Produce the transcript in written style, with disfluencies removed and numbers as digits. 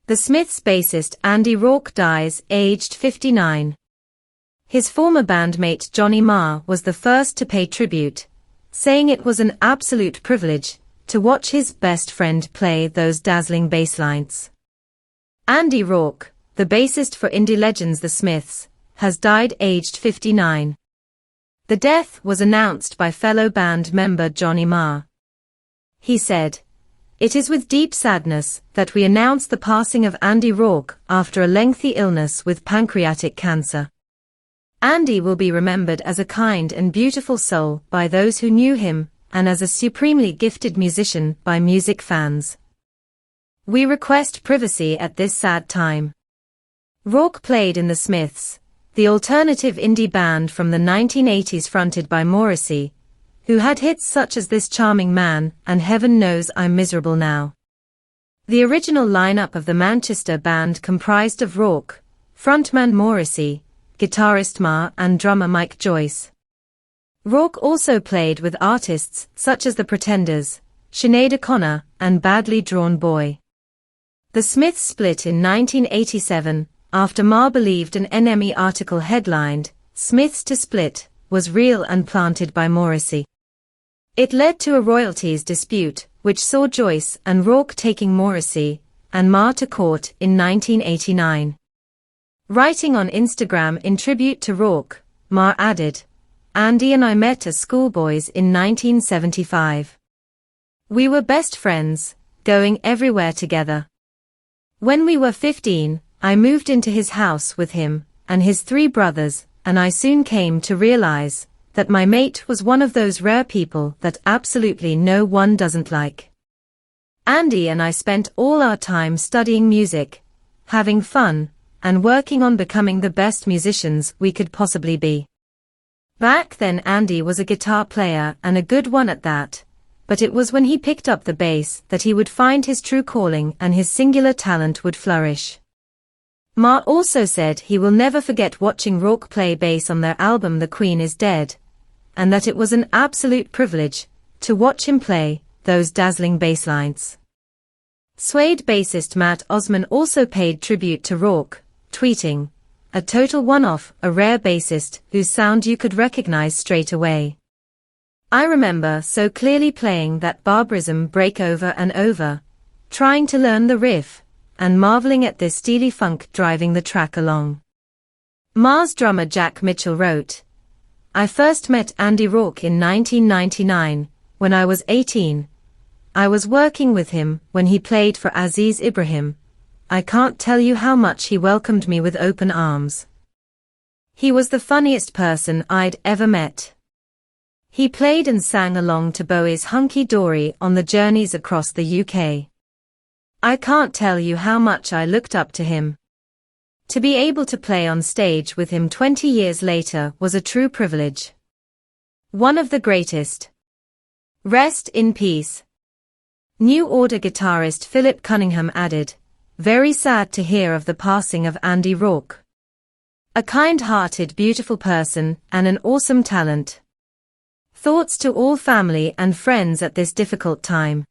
The Smiths bassist Andy Rourke dies, aged 59. His former bandmate Johnny Marr was the first to pay tribute, saying it was an absolute privilege to watch his best friend play those dazzling basslines. Andy Rourke, the bassist for indie legends The Smiths, has died aged 59. The death was announced by fellow band member Johnny Marr. He said, "It is with deep sadness that we announce the passing of Andy Rourke after a lengthy illness with pancreatic cancer. Andy will be remembered as a kind and beautiful soul by those who knew him, and as a supremely gifted musician by music fans. We request privacy at this sad time." Rourke played in The Smiths, the alternative indie band from the 1980s fronted by Morrissey, who had hits such as This Charming Man and Heaven Knows I'm Miserable Now. The original lineup of the Manchester band comprised of Rourke, frontman Morrissey, guitarist Marr and drummer Mike Joyce. Rourke also played with artists such as The Pretenders, Sinead O'Connor, and Badly Drawn Boy. The Smiths split in 1987, after Marr believed an NME article headlined, "Smiths to Split," was real and planted by Morrissey. It led to a royalties dispute, which saw Joyce and Rourke taking Morrissey and Marr to court in 1989. Writing on Instagram in tribute to Rourke, Marr added, "Andy and I met as schoolboys in 1975. We were best friends, going everywhere together. When we were 15, I moved into his house with him and his 3 brothers, and I soon came to realize that my mate was one of those rare people that absolutely no one doesn't like. Andy and I spent all our time studying music, having fun, and working on becoming the best musicians we could possibly be. Back then Andy was a guitar player and a good one at that, but it was when he picked up the bass that he would find his true calling and his singular talent would flourish." Marr also said he will never forget watching Rourke play bass on their album The Queen Is Dead, and that it was an absolute privilege to watch him play those dazzling basslines. Suede bassist Matt Osman also paid tribute to Rourke, tweeting, "A total one-off, a rare bassist whose sound you could recognize straight away. I remember so clearly playing that barbarism break over and over, trying to learn the riff, and marveling at this steely funk driving the track along." Marr's drummer Jack Mitchell wrote, "I first met Andy Rourke in 1999, when I was 18. I was working with him when he played for Aziz Ibrahim. I can't tell you how much he welcomed me with open arms. He was the funniest person I'd ever met. He played and sang along to Bowie's Hunky Dory on the journeys across the UK. I can't tell you how much I looked up to him. To be able to play on stage with him 20 years later was a true privilege. One of the greatest. Rest in peace." New Order guitarist Philip Cunningham added, "Very sad to hear of the passing of Andy Rourke. A kind-hearted, beautiful person and an awesome talent. Thoughts to all family and friends at this difficult time."